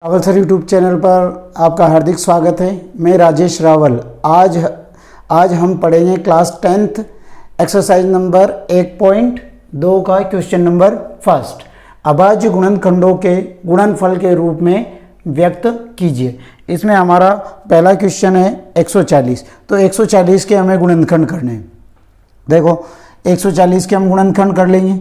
Rawal sir YouTube channel पर आपका हार्दिक स्वागत है। मैं राजेश रावल। आज हम पढ़ेंगे क्लास 10th एक्सरसाइज नंबर 1.2 का क्वेश्चन नंबर फर्स्ट। अभाज्य गुणनखंडों के गुणनफल के रूप में व्यक्त कीजिए। इसमें हमारा पहला क्वेश्चन है 140। तो 140 के हमें गुणनखंड करने हैं। देखो 140 के हम गुणनखंड कर लेंगे।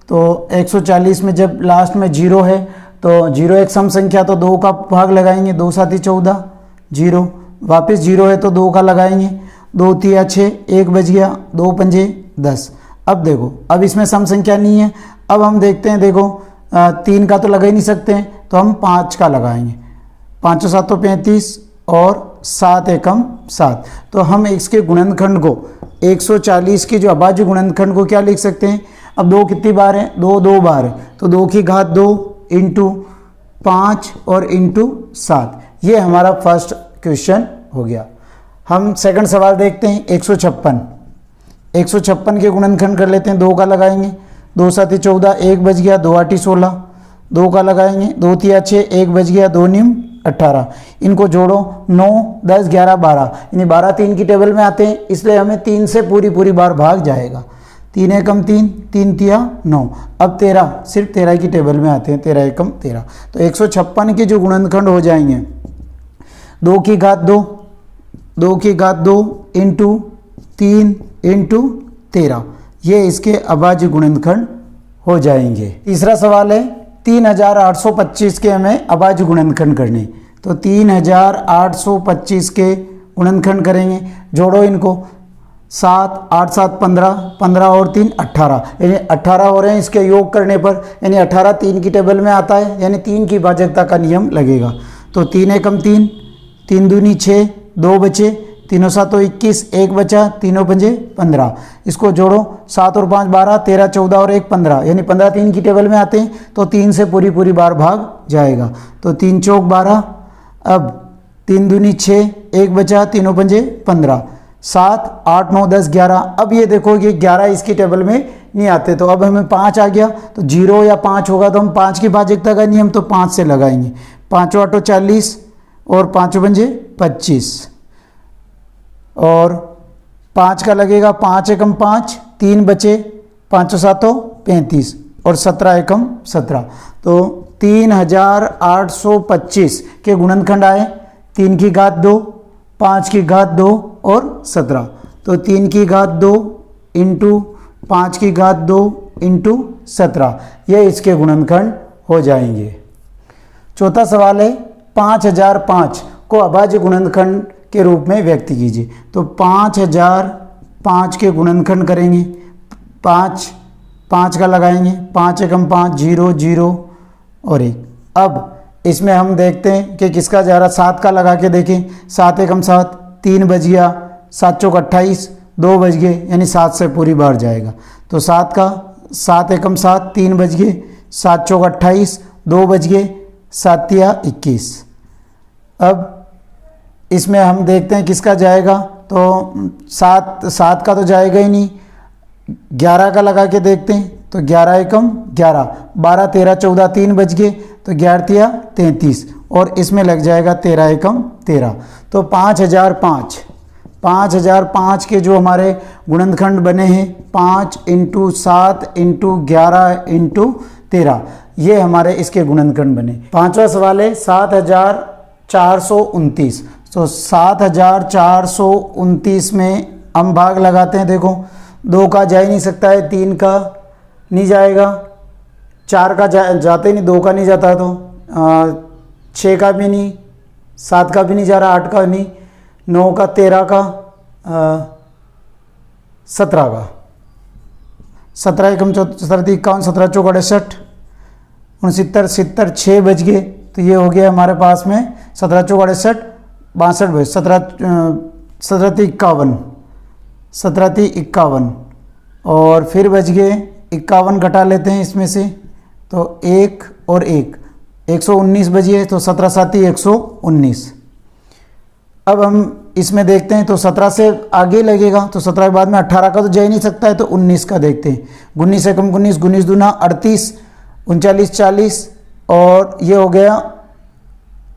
तो 140 में जब लास्ट में 0 है तो 0 एक सम संख्या, तो 2 का भाग लगाएंगे। 2 7 14 0, वापस 0 है तो 2 का लगाएंगे। 2 3 6, 1 बच गया। 2 5 10। अब देखो, अब इसमें सम संख्या नहीं है। अब हम देखते हैं, देखो 3 का तो लगा ही नहीं सकते हैं, तो हम 5 का लगाएंगे। 5 7 35 और 7 एकम 7। तो हम इसके गुणनखंड को 140 के जो अभाज्य गुणनखंड को क्या लिख सकते हैं। अब 2 कितनी बार है, 2 बार है, तो 2 की घात 2 इंटू 5 और इंटू 7। ये हमारा फर्स्ट क्वेश्चन हो गया। हम सेकंड सवाल देखते हैं 156। 156 के गुणनखंड कर लेते हैं। 2 का लगाएंगे। 2 7 14, 1 बच गया। 2 8 16, 2 का लगाएंगे। 2 3 6, 1 बच गया। 2 9 18। इनको जोड़ो, 9 10 11 12, यानी 12 3 की टेबल में आते हैं, इसलिए हमें 3 से पूरी बार भाग जाएगा। 3 एकम 3, 3 तिया 9। अब 13 सिर्फ 13 की टेबल में आते हैं। 13 एकम 13। तो 156 के जो गुणनखंड हो जाएंगे 2 की घात 2, 2 की घात 2 इंटू 3 इंटू 13। ये इसके अभाज्य गुणनखंड हो जाएंगे। तीसरा सवाल है 3825 के हमें अभाज्य गुणनखंड करने। तो 3825 के गुणनखंड करेंगे। जोड़ो इनको, 7 8 7 15, 15 और 3 18, यानी 18 हो रहे हैं इसके योग करने पर, यानी 18 3 की टेबल में आता है, यानी 3 की भाजकता का नियम लगेगा। तो 3 एकम 3, 3 दूनी 6, 2 बचे। 3 7 21, 1 बचा। 3 5 15। इसको जोड़ो, 7 और 5 12, 13 14 और 1 15, यानी 15 3 की टेबल में आते हैं, तो 3 से पूरी बार भाग जाएगा। तो 3 चौक 12। अब 3 दूनी 6, 1 बचा। 3 5 15, 7 8 9 10 11। अब ये देखो, ये 11 इसकी टेबल में नहीं आते, तो अब हमें 5 आ गया। तो 0 या 5 होगा तो हम 5 की भाजकता का नियम, तो 5 से लगाएंगे। 5 8 40 और 5 5 25 और 5 का लगेगा। 5 एकम 5, 3 बचे। 5 7 35 और 17 एकम 17। तो 3825 के गुणनखंड आए। 3 की घात 2, 5 की घात 2 और 17। तो 3 की घात 2 इंटू 5 की घात 2 इंटू 17, ये इसके गुणनखंड हो जाएंगे। चौथा सवाल है 5005 को अभाज्य गुणनखंड के रूप में व्यक्त कीजिए। तो 5005 के गुणनखंड करेंगे। 5 का लगाएंगे। 5 एकम 5, 0 0 और 1। अब इसमें हम देखते हैं कि किसका जा रहा। 7 का लगा के देखें। 7 एकम 7, 3 बज गया। 7 चौक 28, 2 बज गए, यानी 7 से पूरी बार जाएगा। तो 7 एकम 7, 3 बज गए। 7 चौक 28, 2 बज गए। 7 तिया 21। अब इसमें हम देखते हैं किसका जाएगा। तो 7 का तो जाएगा ही नहीं। 11 का लगा के देखते हैं। तो 11 एकम 11, 12 13 14, 3 बज गए। तो 11 तिया 33 और इसमें लग जाएगा 13 एकम 13। तो 5005 के जो हमारे गुणनखंड बने हैं 5 इंटू 7 इंटू 11 इंटू 13, ये हमारे इसके गुणनखंड बने। पांचवा सवाल है 7429। तो 7429 में हम भाग लगाते हैं। देखो 2 का जा ही नहीं सकता है, 3 का नहीं जाएगा, 4 का जाते ही नहीं, 2 का नहीं जाता, तो 6 का भी नहीं, 7 का भी नहीं जा रहा, 8 का नहीं, 9 का, 13 का, 17 का। 17 एकम 17 51, 17 चौक 68, 69 70, 6 बज गए। तो ये हो गया हमारे पास में 17 चौक 68 62 बजे। 17 51, 17 51 और फिर बज गए 51, घटा लेते हैं इसमें से। तो 1 और 1, 119 बजिए। तो 17 7 119। अब हम इसमें देखते हैं, तो 17 से आगे लगेगा, तो 17 के बाद में 18 का तो जा ही नहीं सकता है, तो 19 का देखते हैं। 19 एकम 19, 19 दूना 38, 39 40 और ये हो गया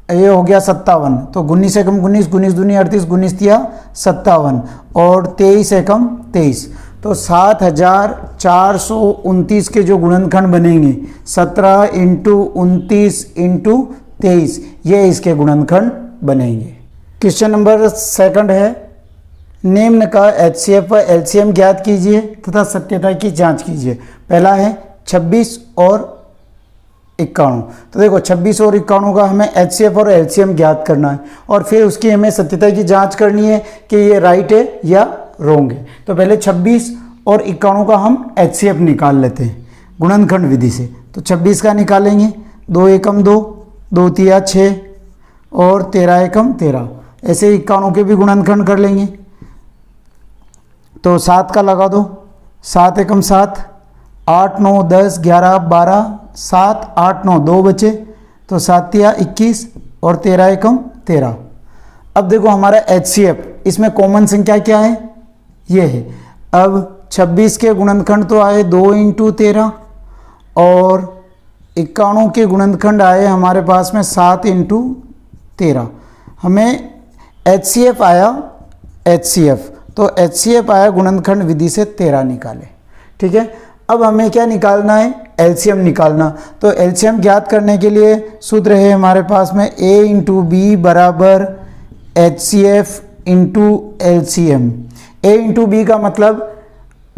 ये हो गया 57, तो 19 एकम 19, 19 दूनी 38, 19 तिया 57 और 23 एकम 23, तो 7429 के जो गुणनखंड बनेंगे 17 इंटू 29 इंटू 23, ये इसके गुणनखंड बनेंगे। क्वेश्चन नंबर सेकंड है, निम्न का HCF व LCM ज्ञात कीजिए तथा सत्यता की जांच कीजिए। पहला है 26 और 51। तो देखो 26 और 51 का हमें HCF और LCM ज्ञात करना है और फिर उसकी हमें सत्यता की जांच करनी है कि ये राइट है या रॉन्ग है। तो पहले 26 और 51 का हम HCF निकाल लेते हैं गुणनखंड विधि से। तो 26 का निकालेंगे, 2 एकम 2, 2 तिया 6 और 13 एकम 13। ऐसे 51 के भी गुणनखंड कर लेंगे। तो 7 का लगा दो, 7 एकम 7, 8 9 10 11 12, 7 8 9 2 बचे, तो 7 तिया 21 और 13 एकम 13। अब देखो हमारा HCF, इसमें कॉमन संख्या क्या है, ये है। अब 26 के गुणनखंड तो आए 2 इंटू 13 और 51 के गुणनखंड आए हमारे पास में 7 इंटू 13। हमें HCF आया, HCF तो HCF आया गुणनखंड विधि से 13 निकाले, ठीक है। अब हमें क्या निकालना है, LCM निकालना। तो LCM ज्ञात करने के लिए सूत्र है हमारे पास में A इंटू बी बराबर HCF into LCM। A into B का मतलब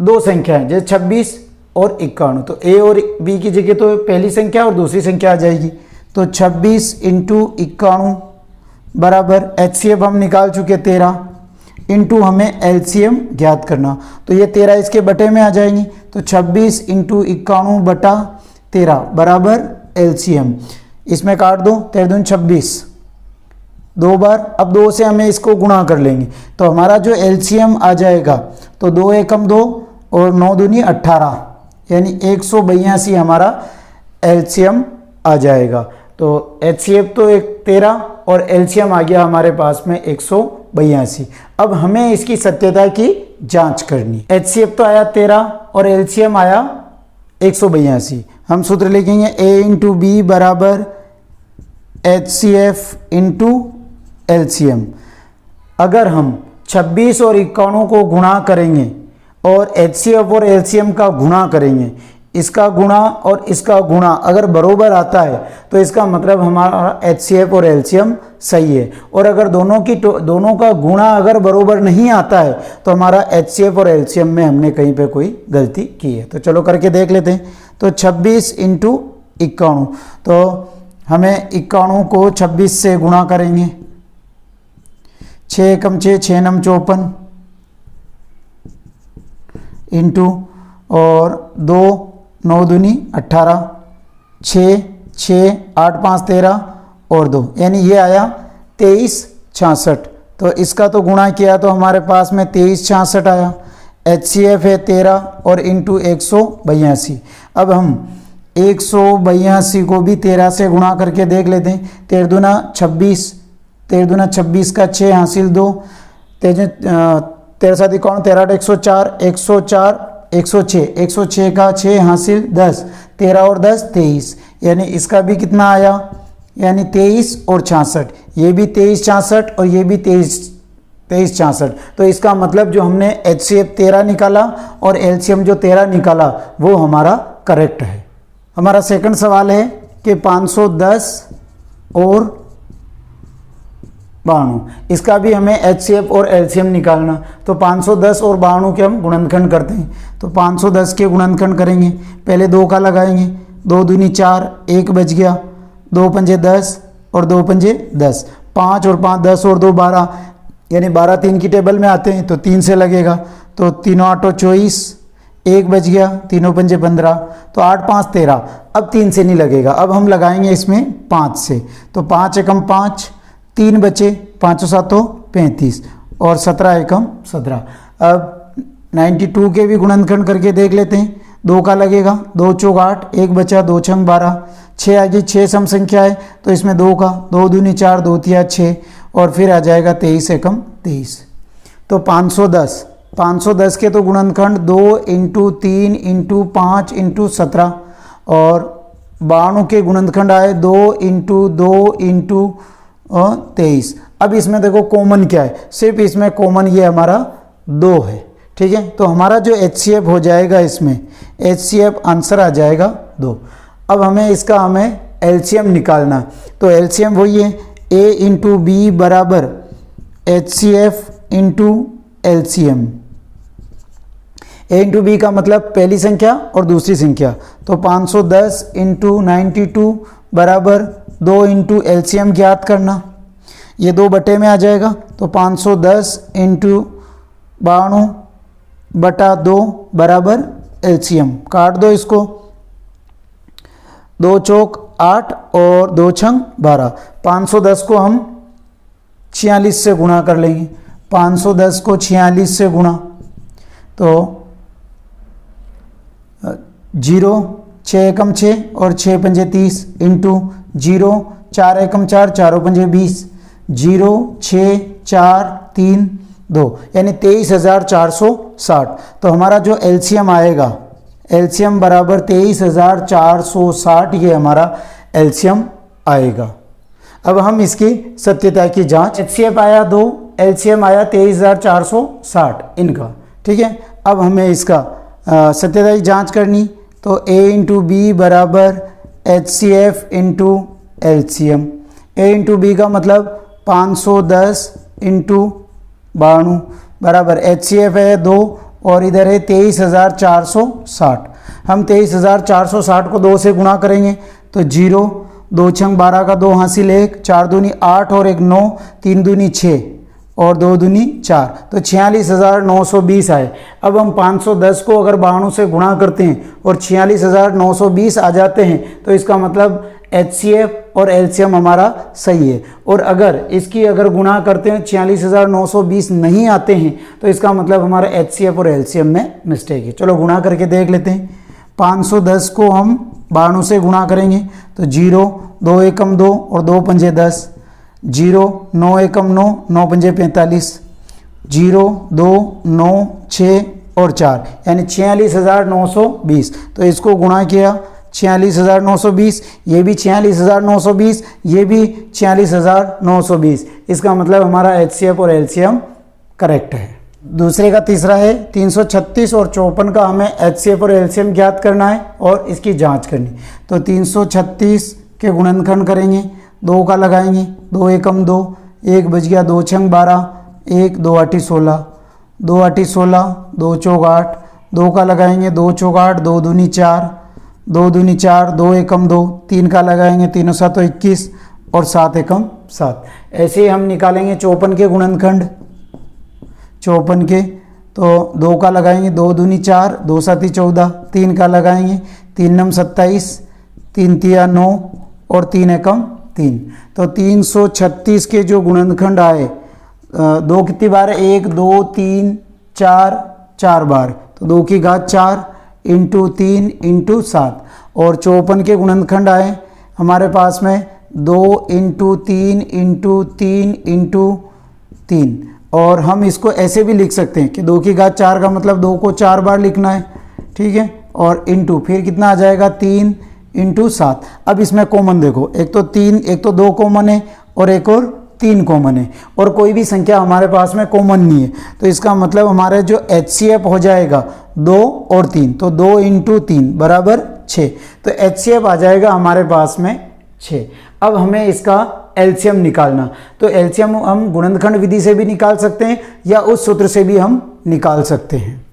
दो संख्या है, जैसे 26 और 51, तो A और B की जगह तो पहली संख्या और दूसरी संख्या आ जाएगी। तो 26 इंटू 51 बराबर HCF हम निकाल चुके 13 इंटू हमें LCM ज्ञात करना। तो ये 13 इसके बटे में आ जाएंगी, तो 26 इंटू 51 बटा 13 बराबर LCM। इसमें काट दो, 13 दूनी 26 दो बार। अब 2 से हमें इसको गुणा कर लेंगे, तो हमारा जो LCM आ जाएगा तो 2 एकम 2 और 9 दूनी 18, यानी 182 हमारा LCM आ जाएगा। तो HCF तो 13 और LCM आ गया हमारे पास में 182। अब हमें इसकी सत्यता की जांच करनी। HCF तो आया 13 और LCM आया 182। हम सूत्र लिखेंगे A इंटू बी बराबर HCF इंटू LCM। अगर हम 26 और 51 को गुणा करेंगे और HCF और LCM का गुणा करेंगे, इसका गुणा और इसका गुणा अगर बरोबर आता है तो इसका मतलब हमारा HCF और LCM सही है। और अगर दोनों का गुणा अगर बरोबर नहीं आता है तो हमारा HCF और LCM में हमने कहीं पे कोई गलती की है। तो चलो करके देख लेते हैं। तो 26 इंटू 51, तो हमें 51 को 26 से गुणा करेंगे, 6 एकम 6, 6 नम 54 इंटू और 2 9 दूनी 18, 6 6 8 5 13 और 2, यानी ये आया 2366। तो इसका तो गुणा किया तो हमारे पास में 2366 आया। HCF है 13 और इंटू 182। अब हम 182 को भी 13 से गुणा करके देख लेते हैं। 13 दूना 26, 13 दूना 26 का 6 हासिल 2, 13 7 51, 13 8 104, 104 106, 106 का 6 हासिल 10, 13 और 10 23, यानी इसका भी कितना आया, यानी 23 और 66। ये भी 23 66 और ये भी 23 66। तो इसका मतलब जो हमने HCF 13 निकाला और LCM जो 13 निकाला वो हमारा करेक्ट है। हमारा सेकंड सवाल है कि 510 और 92, इसका भी हमें HCF और LCM निकालना। तो 510 और 92 के हम गुणनखंड करते हैं। तो 510 के गुणनखंड करेंगे, पहले 2 का लगाएंगे, 2 दूनी 4, 1 बच गया, 2 पंजे 10 और 2 पंजे 10, 5 और 5 10 और 2 12, यानी 12 3 की टेबल में आते हैं तो 3 से लगेगा। तो 3 8 24, 1 बच गया, 3 पंजे 15, तो 8 5 13। अब 3 से नहीं लगेगा, अब हम लगाएंगे इसमें 5 से। तो 5 एकम 5, 3 बचे, 5 7 35 और 17 एकम 17। अब 92 के भी गुणनखंड करके देख लेते हैं। 2 का लगेगा, 2 चौक 8, 1 बचा, 2 छंग 12, 6 आ गई, 6 सम संख्या है तो इसमें 2 का, 2 दूनी 4, 2 तिया 6 और फिर आ जाएगा 23 एकम 23। तो 510 के तो गुणनखंड 2 इंटू 3 इंटू 5 इंटू 17 और 92 के गुणनखंड आए 2 इंटू 2 इंटू और 23। अब इसमें देखो कॉमन क्या है, सिर्फ इसमें कॉमन ये हमारा 2 है, ठीक है। तो हमारा जो HCF हो जाएगा, इसमें HCF आंसर आ जाएगा 2। अब हमें LCM निकालना, तो LCM वही है A इंटू बी बराबर HCF into LCM। A into B का मतलब पहली संख्या और दूसरी संख्या, तो 510 इंटू 92 बराबर 2 इंटू LCM ज्ञात करना। ये 2 बटे में आ जाएगा, तो 510 इंटू 92 बटा 2 बराबर LCM। काट दो इसको, 2 चौक 8 और 2 छंग 12। 510 को हम 46 से गुणा कर लेंगे। 510 को 46 से गुणा, तो 0 6 एकम 6 और 6 पंजे 30 इंटू 0 4 एकम 4 4 पंजे 20 0 6 4 3 2 यानी 23,460। तो हमारा जो LCM आएगा, LCM बराबर 23,460, ये हमारा LCM आएगा। अब हम इसकी सत्यता की जांच, HCF आया 2, LCM आया 23,460 इनका, ठीक है। अब हमें इसका सत्यता की जांच करनी, तो A इंटू बी बराबर HCF into LCM। A into B का मतलब 510 इंटू 92 बराबर HCF है 2 और इधर है 23,460। हम 23,460 को 2 से गुणा करेंगे, तो 0 2 छंग 12 का 2 हासिल 1 4 दूनी 8 और 1 9 3 दूनी 6 और 2 दूनी 4, तो 46,920 आए। अब हम 510 को अगर 92 से गुणा करते हैं और 46,920 आ जाते हैं, तो इसका मतलब HCF और LCM हमारा सही है। और अगर इसकी गुणा करते हैं 46,920 नहीं आते हैं, तो इसका मतलब हमारा HCF और LCM में मिस्टेक है। चलो गुणा करके देख लेते हैं। 510 को हम 92 से गुणा करेंगे, तो 0 2 एकम 2 और 2 पंजे 10 0 9 एकम 9 9 पंजे 45 0 2 9 6 और 4 यानी 46,920। तो इसको गुणा किया 46,920, ये भी 46,920, ये भी 46,920। इसका मतलब हमारा HCF और LCM करेक्ट है। दूसरे का तीसरा है 336 और 54 का हमें HCF और LCM ज्ञात करना है और इसकी जांच करनी। तो 336 के गुणनखंड करेंगे, 2 का लगाएंगे, 2 एकम 2 1 बच गया, 2 छंग 12 1 2 आठी 16 2 आठी 16 2 चौक 8, 2 का लगाएंगे, 2 चौक 8 2 दूनी 4 2 दूनी 4 2 एकम 2 3 का लगाएंगे, 3 7 21 और 7 एकम 7। ऐसे ही हम निकालेंगे 54 के गुणनखंड। 54 के, तो 2 का लगाएंगे, 2 दूनी 4 2 साती 14 3 का लगाएंगे, 3 नम 27 3 तिया 9 और 3 एकम 3। तो 336 के जो गुणनखंड आए, 2 कितनी बार है 1 2 3 4 4 बार, तो 2 की घात 4 इंटू 3 इंटू 7। और 54 के गुणनखंड आए हमारे पास में 2 इंटू 3 इंटू 3 इंटू 3। और हम इसको ऐसे भी लिख सकते हैं कि 2 की घात 4 का मतलब 2 को 4 बार लिखना है, ठीक है। और इंटू फिर कितना आ जाएगा 3 इंटू 7। अब इसमें कॉमन देखो, एक तो 2 कॉमन है और एक और 3 कॉमन है, और कोई भी संख्या हमारे पास में कॉमन नहीं है। तो इसका मतलब हमारे जो HCF हो जाएगा 2 और 3, तो 2 इंटू 3 बराबर 6। तो HCF आ जाएगा हमारे पास में 6। अब हमें इसका LCM निकालना, तो LCM हम गुणनखंड विधि से भी निकाल सकते हैं या उस सूत्र से भी हम निकाल सकते हैं।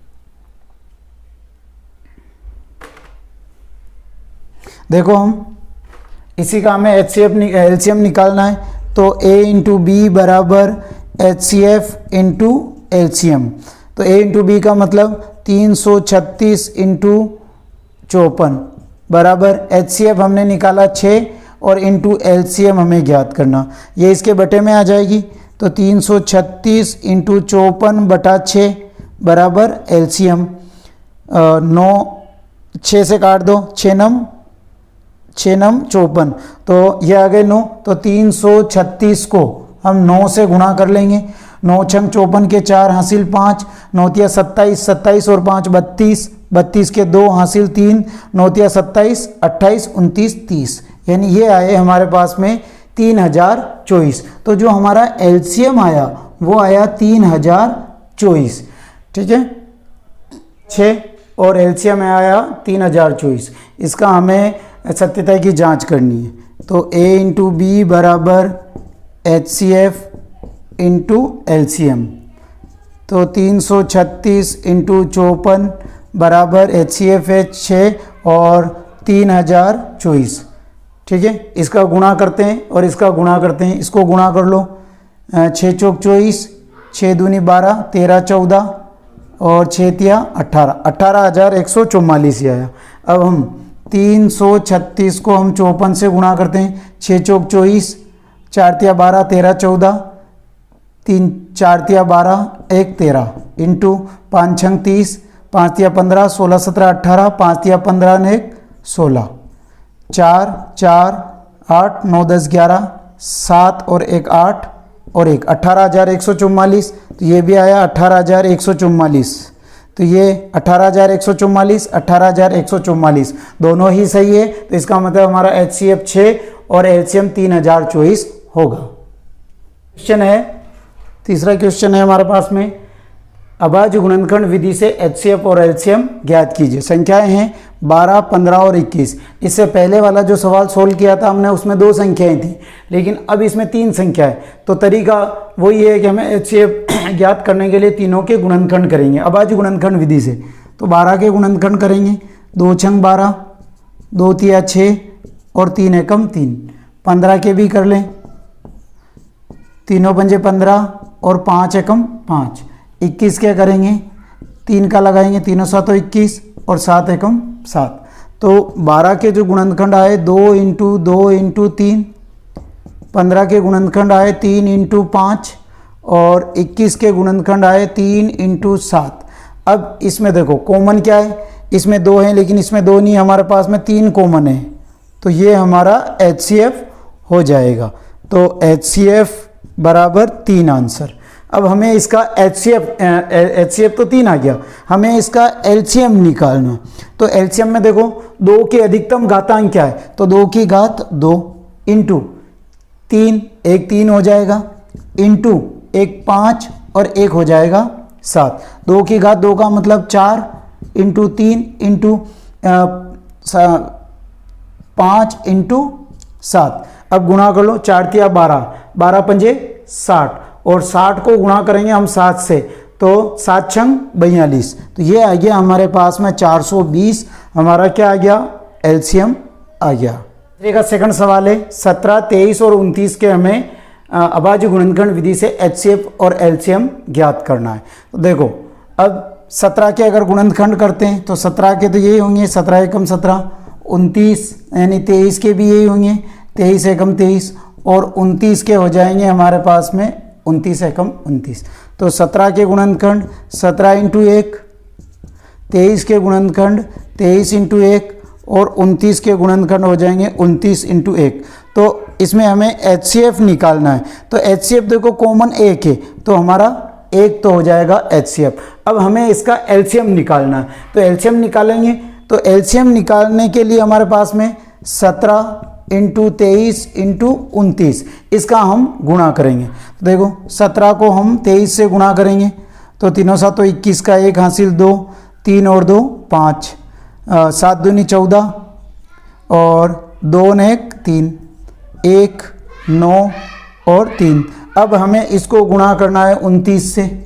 देखो हम इसी का हमें LCM निकालना है, तो A इंटू बी बराबर HCF इंटू LCM। तो A इंटू बी का मतलब 336 इंटू 54 बराबर HCF हमने निकाला 6 और इंटू LCM हमें ज्ञात करना। ये इसके बटे में आ जाएगी, तो 336 इंटू 54 बटा 6 बराबर LCM 9 6 से काट दो, 6 नम 54, तो ये आ गए 9। तो 336 को हम 9 से गुणा कर लेंगे, 9 छंग 54 के 4 हासिल 5 9 तिया 27 27 और 5 32 32 के 2 हासिल 3 9 तिया 27 28 29 30, यानी ये आए हमारे पास में 3024। तो जो हमारा एलसीएम आया वो आया 3024, ठीक है 6, और एलसीएम आया 3024। इसका हमें सत्यता की जांच करनी है। तो A इंटू बी बराबर HCF इंटू एलसीएम, तो 336 इंटू 54 बराबर HCF है 6 और 3024, ठीक है। इसका गुणा करते हैं और इसका गुणा करते हैं, इसको गुणा कर लो, 6 चौक 24, 6 दूनी 12, 13 14 और 6 तिया 18, 18,144 ही आया। अब हम 336 को हम 54 से गुणा करते हैं, 6 चौक 24, 4 तिया 12, 13 14, 3 4 तिया 12, 1 13 इंटू 5 छंग 30, 5 तिया 15, 16 17 18, 5 तिया 15 ने 16, 4 4 8 9 10 11, 7 और 1 8 और 1 18,144। तो ये भी आया 18,144। तो ये 18,144 18,144 दोनों ही सही है। तो इसका मतलब हमारा HCF 6 और LCM 3024 होगा। क्वेश्चन है, तीसरा क्वेश्चन है हमारे पास में, अभाज्य गुणनखंड विधि से HCF और LCM ज्ञात कीजिए। संख्याएं हैं 12, 15 और 21। इससे पहले वाला जो सवाल सोल्व किया था हमने उसमें 2 संख्याएं थी, लेकिन अब इसमें 3 संख्या है। तो तरीका वही है कि हमें HCF ज्ञात करने के लिए तीनों के गुणनखंड करेंगे अभाज्य गुणनखंड विधि से। तो 12 के गुणनखंड करेंगे, 2 छंग 12, 2 तिया 6 और 3 एकम 3। 15 के भी कर लें, 3 पंजे 15 और 5 एकम 5। 21 क्या करेंगे, 3 का लगाएंगे, 3 7 21 और 7 एकम 7। तो 12 के जो गुणनखंड आए 2 इंटू 2 इंटू 3, 15 के गुणनखंड आए 3 इंटू 5 और 21 के गुणनखंड आए 3 इंटू 7। अब इसमें देखो कॉमन क्या है, इसमें 2 हैं लेकिन इसमें 2 नहीं, हमारे पास में 3 कॉमन है। तो ये हमारा HCF हो जाएगा। तो HCF बराबर 3 आंसर। अब हमें इसका HCF तो 3 आ गया, हमें इसका LCM निकालना। तो LCM में देखो 2 के अधिकतम घातांक क्या है, तो 2 की घात 2 इंटू 3, 1 3 हो जाएगा, इंटू 1 5 और 1 हो जाएगा 7। 2 की घात 2 का मतलब 4 इंटू 3 इंटू 5 इंटू 7। अब गुणा कर लो, 4 तिया 12, 12 पंजे 60 और 60 को गुणा करेंगे हम 7 से, तो 7 छंग 42। तो ये आ गया हमारे पास में 420, हमारा क्या आ गया, LCM आ गया। का सेकंड सवाल है, 17, 23 और 29 के हमें अभाज्य गुणनखंड विधि से HCF और LCM ज्ञात करना है। तो देखो अब 17 के अगर गुणनखंड करते हैं तो 17 के तो यही होंगे, 17 एकम 17, 29 यानी 23 के भी यही होंगे, 23 एकम 23 और 29 के हो जाएंगे हमारे पास में 29 एकम 29। तो 17 के गुणनखंड 17 इंटू 1, 23 के गुणनखंड 23 इंटू 1 और 29 के गुणनखंड हो जाएंगे 29 इंटू 1। तो इसमें हमें HCF निकालना है। तो HCF देखो कॉमन 1 है, तो हमारा 1 तो हो जाएगा HCF। अब हमें इसका LCM निकालना है। तो LCM निकालेंगे, तो LCM निकालने के लिए हमारे पास में 17 इंटू 23 इंटू 29, इसका हम गुणा करेंगे। तो देखो 17 को हम 23 से गुणा करेंगे, तो 3 7 21 का 1 हासिल 2, 3 और 2 5, 7 दूनी 14 और 2 ने 1 3, 1 9 और 3। अब हमें इसको गुणा करना है 29 से,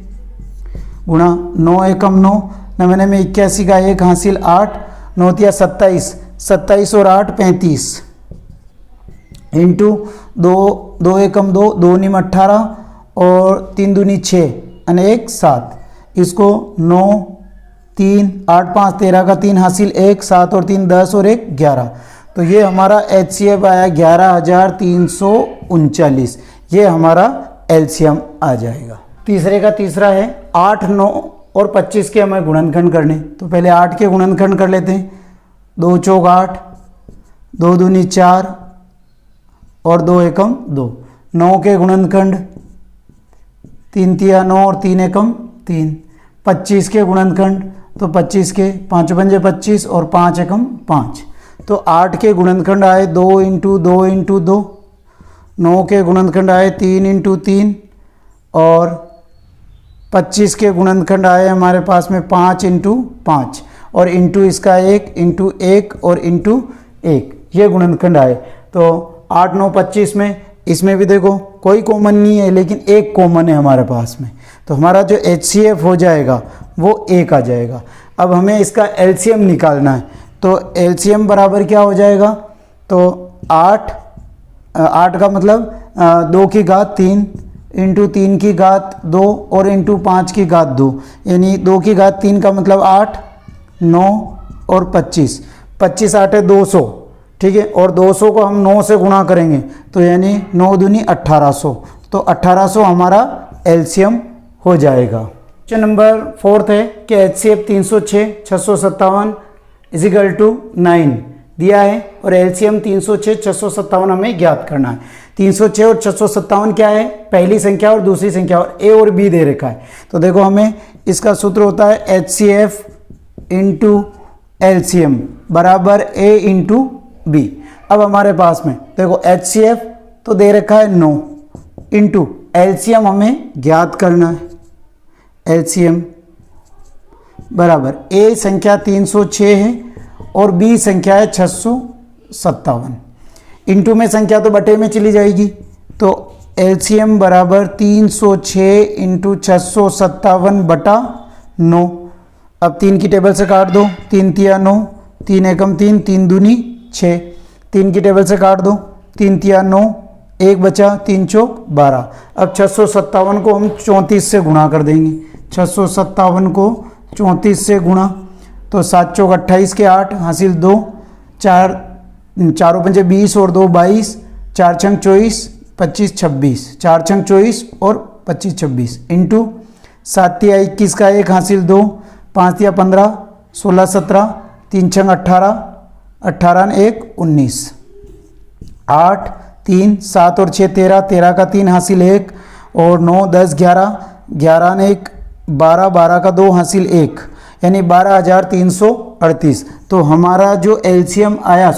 गुणा 9 एकम 9, 9 में 81 का 1 हासिल 8, 9 तिया 27, 27 और 8 35 इंटू 2 एकम 2, 2 निम 18 और 3 दूनी 6 यानी 1 7। इसको 9 3 8 5 13 का 3 हासिल 1, 7 और 3 10 और 1 11। तो ये हमारा HCF आया 11,339, ये हमारा LCM आ जाएगा। तीसरे का तीसरा है, 8 9 और 25 के हमें गुणनखंड करने। तो पहले 8 के गुणनखंड कर लेते हैं, 2 चौक 8, 2 दूनी 4 और 2 एकम 2। 9 के गुणनखंड 3 तिया 9 और 3 एकम 3। 25 के गुणनखंड, तो 25 के 5 पंजे 25 और 5 एकम 5। तो 8 के गुणनखंड आए 2 इंटू 2 इंटू 2, 9 के गुणनखंड आए 3 इंटू 3 और 25 के गुणनखंड आए हमारे पास में 5 इंटू 5 और इंटू इसका 1 इंटू 1 और इंटू 1, ये गुणनखंड आए। तो 8 9 25 में इसमें भी देखो कोई कॉमन नहीं है लेकिन एक कॉमन है हमारे पास में, तो हमारा जो HCF हो जाएगा वो 1 आ जाएगा। अब हमें इसका LCM निकालना है, तो LCM बराबर क्या हो जाएगा, तो 8 का मतलब 2 की घात 3 इंटू 3 की घात 2 और इंटू 5 की घात 2, यानी 2 की घात 3 का मतलब 8 9 और 25, 25 8 है 200, ठीक है, और 200 को हम 9 से गुणा करेंगे तो यानी 9 दूनी 1800, तो 1800 हमारा LCM हो जाएगा। क्वेश्चन नंबर 4 है कि HCF 306 657 इजिकल टू 9 दिया है और LCM 306 657 हमें ज्ञात करना है। 306 और 657 क्या है, पहली संख्या और दूसरी संख्या, और A और B दे रखा है। तो देखो हमें इसका सूत्र होता है HCF इंटू LCM बराबर A इंटू B। अब हमारे पास में देखो HCF तो दे रखा है 9 इंटू LCM हमें ज्ञात करना है। LCM बराबर A संख्या 306 है और B संख्या है 657, इंटू में संख्या तो बटे में चली जाएगी, तो LCM बराबर 306 इंटू 657 बटा 9। अब 3 की टेबल से काट दो, 3 तिया 9, 3 एकम 3, 3 दूनी 6, 3 की टेबल से काट दो, 3 तिया 9, 1 बचा, 3 चौक 12। अब 657 को हम 34 से गुणा कर देंगे, 657 को 34 से गुणा, तो 7 चौक 28 के 8 हासिल 2, 4 4 पंजे 20 और 2 22, 4 छंग 24 25 26, 4 छंग 24 और 25 26 इंटू 7 तिया 21 का 1 हासिल 2, 5 तिया 15 16 17, 3 छंग 18 18 1 19, 8 3 7 और 6 13, 13 का 3 हासिल 1 और 9 10 11, 11 ने 1 12, 12 का 2 हासिल 1, यानी 12,338। तो हमारा जो LCM आया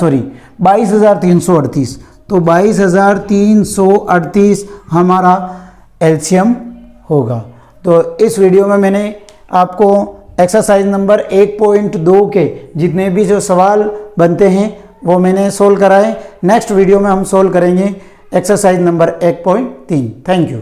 22,338, तो 22,338 हमारा LCM होगा। तो इस वीडियो में मैंने आपको एक्सरसाइज नंबर 1.2 के जितने भी जो सवाल बनते हैं वो मैंने सोल्व कराए। नेक्स्ट वीडियो में हम सोल्व करेंगे एक्सरसाइज नंबर 1.3। Thank you.